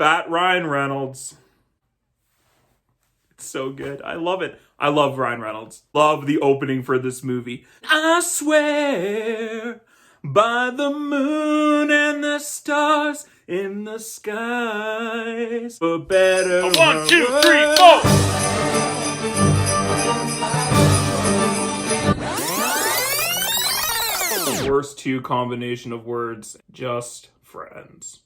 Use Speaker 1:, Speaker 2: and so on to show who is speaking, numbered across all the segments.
Speaker 1: Fat Ryan Reynolds. It's so good. I love it. I love Ryan Reynolds. Love the opening for this movie. I swear by the moon and the stars in the skies, for better.
Speaker 2: 1, 2, 3, 4.
Speaker 1: Worst two combination of words, just friends.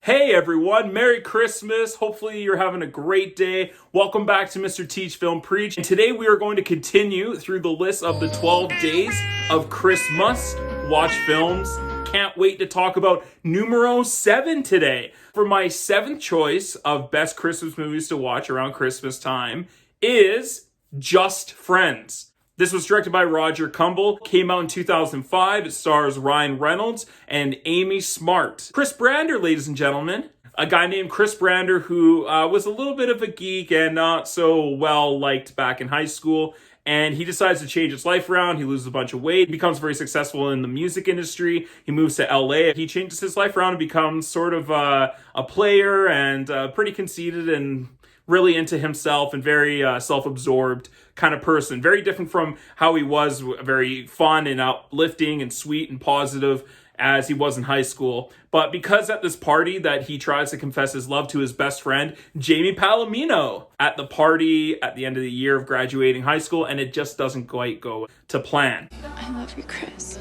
Speaker 1: Hey everyone, Merry Christmas. Hopefully you're having a great day. Welcome back to Mr. Teach Film Preach. And today we are going to continue through the list of the 12 days of Christmas watch films. Can't wait to talk about numero 7 today. For my 7th choice of best Christmas movies to watch around Christmas time is Just Friends. This was directed by Roger Kumble, came out in 2005. It stars Ryan Reynolds and Amy Smart. Chris Brander, ladies and gentlemen. A guy named Chris Brander who was a little bit of a geek and not so well liked back in high school. And he decides to change his life around. He loses a bunch of weight, becomes very successful in the music industry. He moves to LA. He changes his life around and becomes sort of a player and pretty conceited and really into himself and very self-absorbed kind of person. Very different from how he was, very fun and uplifting and sweet and positive as he was in high school. But because at this party that he tries to confess his love to his best friend, Jamie Palomino, at the party at the end of the year of graduating high school, and it just doesn't quite go to plan.
Speaker 3: I love you, Chris.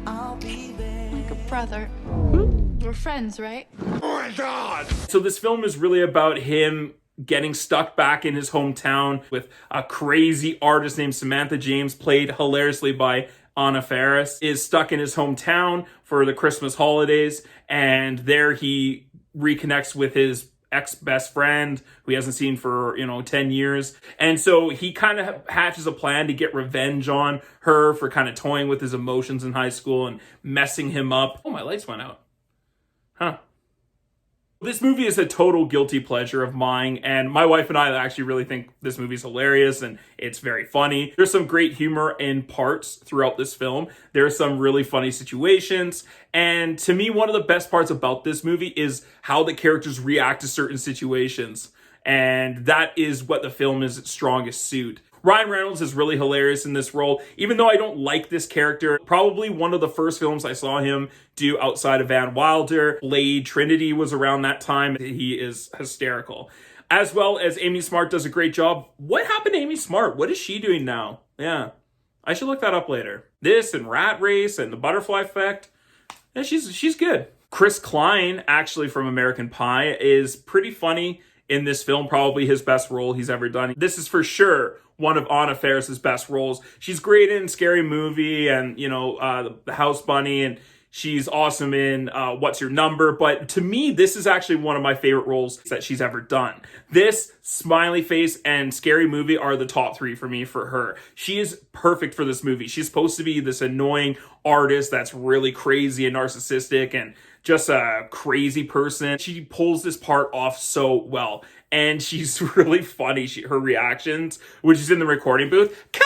Speaker 3: Like a brother. We're friends, right?
Speaker 2: Oh my God!
Speaker 1: So this film is really about him getting stuck back in his hometown with a crazy artist named Samantha James, played hilariously by Anna Faris, is stuck in his hometown for the Christmas holidays, and there he reconnects with his ex-best friend who he hasn't seen for 10 years. And so he kind of hatches a plan to get revenge on her for kind of toying with his emotions in high school and messing him up. Oh, my lights went out. Huh. This movie is a total guilty pleasure of mine, and my wife and I actually really think this movie is hilarious and it's very funny. There's some great humor in parts throughout this film. There are some really funny situations, and to me, one of the best parts about this movie is how the characters react to certain situations, and that is what the film is its strongest suit. Ryan Reynolds is really hilarious in this role, even though I don't like this character. Probably one of the first films I saw him do outside of Van Wilder. Blade Trinity was around that time. He is hysterical. As well as Amy Smart does a great job. What happened to Amy Smart? What is she doing now? Yeah, I should look that up later. This and Rat Race and The Butterfly Effect. Yeah, she's good. Chris Klein, actually from American Pie, is pretty funny in this film. Probably his best role he's ever done. This is for sure one of Anna Faris's best roles. She's great in Scary Movie and, The House Bunny, and she's awesome in What's Your Number. But to me, this is actually one of my favorite roles that she's ever done. This, Smiley Face, and Scary Movie are the top 3 for me for her. She is perfect for this movie. She's supposed to be this annoying artist that's really crazy and narcissistic and just a crazy person. She pulls this part off so well. And she's really funny. Her reactions, when she's in the recording booth, cut!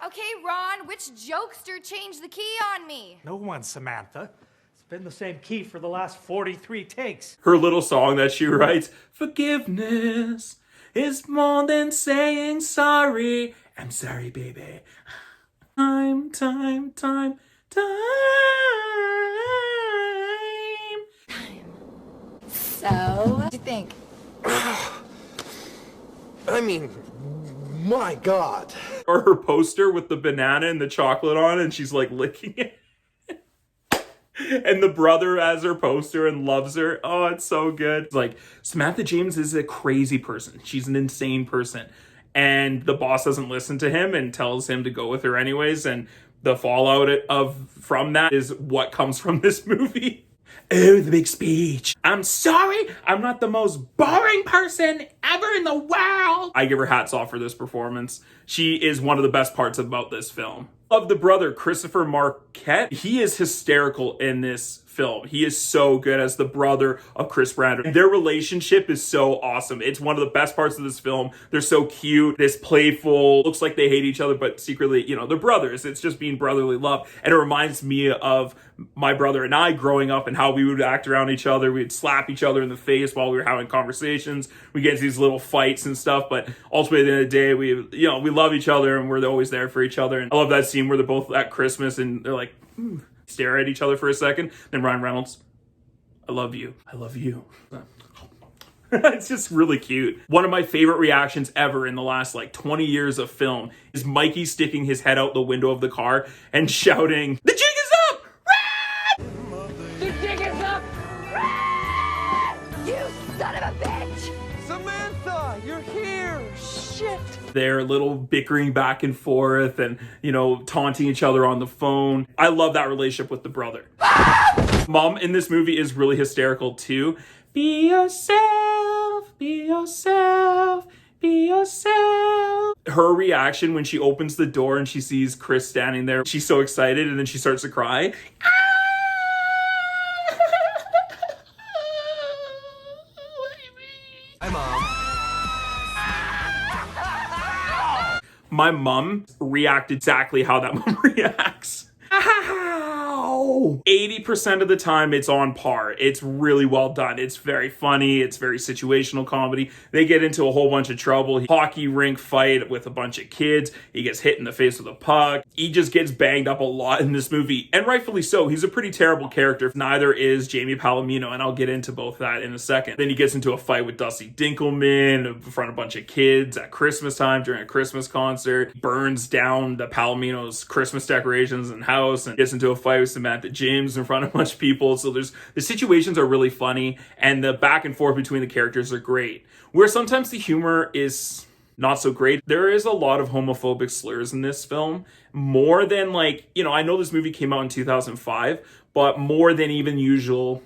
Speaker 4: Okay, Ron, which jokester changed the key on me?
Speaker 5: No one, Samantha. It's been the same key for the last 43 takes.
Speaker 1: Her little song that she writes, forgiveness is more than saying sorry. I'm sorry, baby. Time.
Speaker 4: So, what do you think?
Speaker 2: I mean, my God.
Speaker 1: Or her poster with the banana and the chocolate on, and she's like licking it. And the brother has her poster and loves her. Oh, it's so good. It's like, Samantha James is a crazy person. She's an insane person. And the boss doesn't listen to him and tells him to go with her anyways. And the fallout from that is what comes from this movie. Oh, the big speech. I'm sorry, I'm not the most boring person ever in the world. I give her hats off for this performance. She is one of the best parts about this film. Love the brother, Christopher Marquette. He is hysterical in this film. He is so good as the brother of Chris Brandon. Their relationship is so awesome. It's one of the best parts of this film. They're so cute. This playful, looks like they hate each other, but secretly, you know, they're brothers. It's just being brotherly love. And it reminds me of my brother and I growing up and how we would act around each other. We'd slap each other in the face while we were having conversations. We get into these little fights and stuff, but ultimately at the end of the day, we love each other and we're always there for each other. And I love that scene where they're both at Christmas and they're like, stare at each other for a second. Then Ryan Reynolds, I love you. I love you. It's just really cute. One of my favorite reactions ever in the last 20 years of film is Mikey sticking his head out the window of the car and shouting, "The jig is up!
Speaker 4: The jig is up! You son of a bitch!
Speaker 2: Samantha, you're here! Shit!
Speaker 1: They're little bickering back and forth and, taunting each other on the phone. I love that relationship with the brother. Mom in this movie is really hysterical too. Be yourself, be yourself, be yourself. Her reaction when she opens the door and she sees Chris standing there, she's so excited and then she starts to cry.
Speaker 2: Hi, Mom.
Speaker 1: My mom reacted exactly how that mom reacts. Ow! 80% of the time it's on par. It's really well done. It's very funny. It's very situational comedy. They get into a whole bunch of trouble. Hockey rink fight with a bunch of kids. He gets hit in the face with a puck. He just gets banged up a lot in this movie. And rightfully so. He's a pretty terrible character. Neither is Jamie Palomino, and I'll get into both that in a second. Then he gets into a fight with Dusty Dinkelman in front of a bunch of kids at Christmas time during a Christmas concert. Burns down the Palomino's Christmas decorations and house and gets into a fight with Samantha James in front of a bunch of people. So the situations are really funny and the back and forth between the characters are great. Where sometimes the humor is not so great. There is a lot of homophobic slurs in this film. More than I know this movie came out in 2005, but more than even usual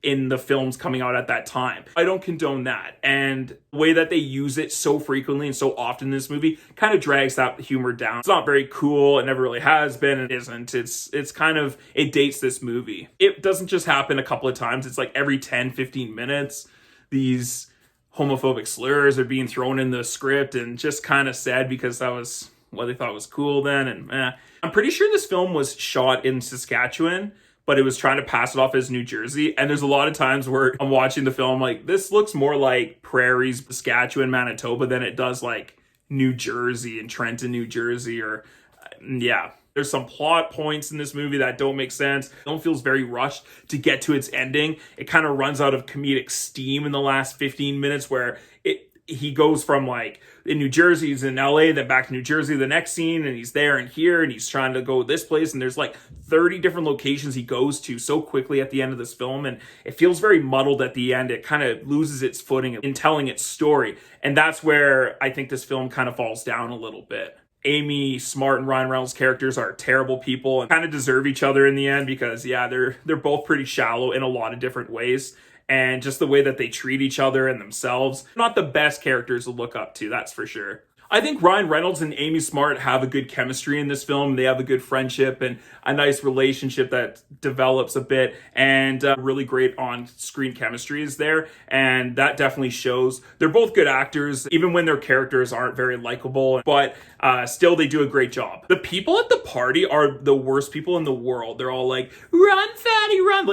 Speaker 1: in the films coming out at that time. I don't condone that. And the way that they use it so frequently and so often in this movie kind of drags that humor down. It's not very cool. It never really has been. It isn't. It's kind of, it dates this movie. It doesn't just happen a couple of times. It's every 10, 15 minutes, these homophobic slurs are being thrown in the script and just kind of sad because that was what they thought was cool then. And I'm pretty sure this film was shot in Saskatchewan, but it was trying to pass it off as New Jersey. And there's a lot of times where I'm watching the film this looks more like prairies, Saskatchewan, Manitoba than it does New Jersey and Trenton, New Jersey. There's some plot points in this movie that don't make sense. The film feels very rushed to get to its ending. It kind of runs out of comedic steam in the last 15 minutes where he goes from in New Jersey, he's in LA, then back to New Jersey, the next scene, and he's there and here, and he's trying to go this place, and there's 30 different locations he goes to so quickly at the end of this film, and it feels very muddled at the end. It kind of loses its footing in telling its story, and that's where I think this film kind of falls down a little bit. Amy Smart and Ryan Reynolds' characters are terrible people and kind of deserve each other in the end because, they're both pretty shallow in a lot of different ways. And just the way that they treat each other and themselves. Not the best characters to look up to, that's for sure. I think Ryan Reynolds and Amy Smart have a good chemistry in this film. They have a good friendship and a nice relationship that develops a bit, and really great on-screen chemistry is there, and that definitely shows. They're both good actors, even when their characters aren't very likable, but still they do a great job. The people at the party are the worst people in the world. They're all run, fatty, run.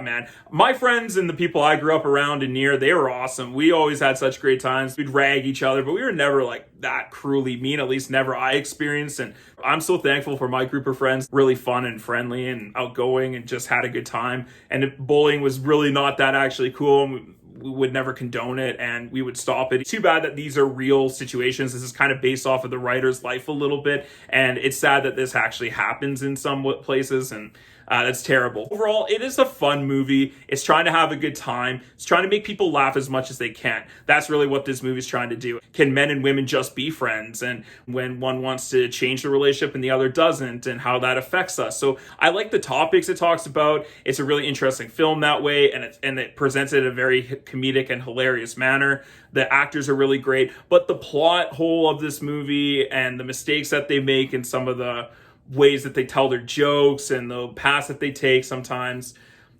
Speaker 1: Man, my friends and the people I grew up around and near, they were awesome. We always had such great times. We'd rag each other, but we were never that cruelly mean, at least never I experienced. And I'm so thankful for my group of friends. Really fun and friendly and outgoing and just had a good time. And bullying was really not that actually cool. We would never condone it and we would stop it. It's too bad that these are real situations. This is kind of based off of the writer's life a little bit. And it's sad that this actually happens in some places, and that's terrible. Overall, it is a fun movie. It's trying to have a good time. It's trying to make people laugh as much as they can. That's really what this movie is trying to do. Can men and women just be friends? And when one wants to change the relationship and the other doesn't, and how that affects us. So I like the topics it talks about. It's a really interesting film that way, and it presents it in a very comedic and hilarious manner. The actors are really great, but the plot hole of this movie and the mistakes that they make and some of the ways that they tell their jokes and the paths that they take sometimes.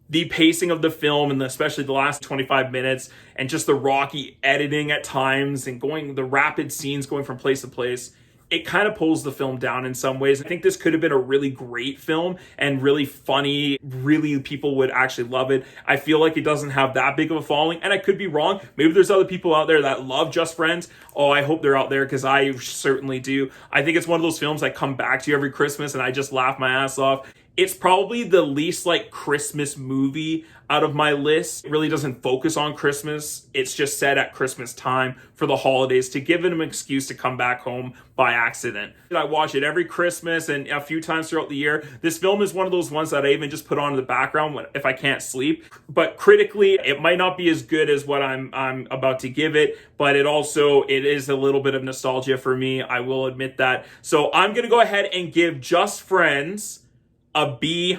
Speaker 1: The pacing of the film, and especially the last 25 minutes, and just the rocky editing at times, and the rapid scenes going from place to place, it kind of pulls the film down in some ways. I think this could have been a really great film and really funny. Really, people would actually love it. I feel like it doesn't have that big of a following, and I could be wrong. Maybe there's other people out there that love Just Friends. Oh, I hope they're out there, because I certainly do. I think it's one of those films I come back to every Christmas and I just laugh my ass off. It's probably the least like Christmas movie out of my list. It really doesn't focus on Christmas. It's just set at Christmas time for the holidays to give them an excuse to come back home by accident. I watch it every Christmas and a few times throughout the year. This film is one of those ones that I even just put on in the background if I can't sleep. But critically, it might not be as good as what I'm about to give it, but it is a little bit of nostalgia for me. I will admit that. So I'm going to go ahead and give Just Friends a B-.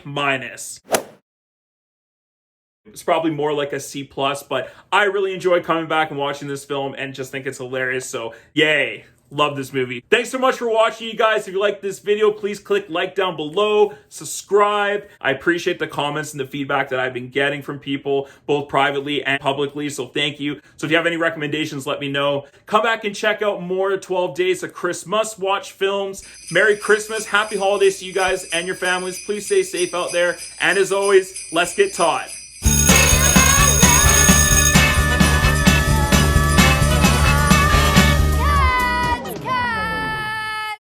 Speaker 1: It's probably more like a C+, but I really enjoy coming back and watching this film and just think it's hilarious. So yay, love this movie. Thanks so much for watching, you guys. If you like this video, please click like down below, subscribe. I appreciate the comments and the feedback that I've been getting from people, both privately and publicly, so thank you. So if you have any recommendations, let me know. Come back and check out more 12 Days of Christmas watch films. Merry Christmas, happy holidays to you guys and your families. Please stay safe out there. And as always, let's get Todd.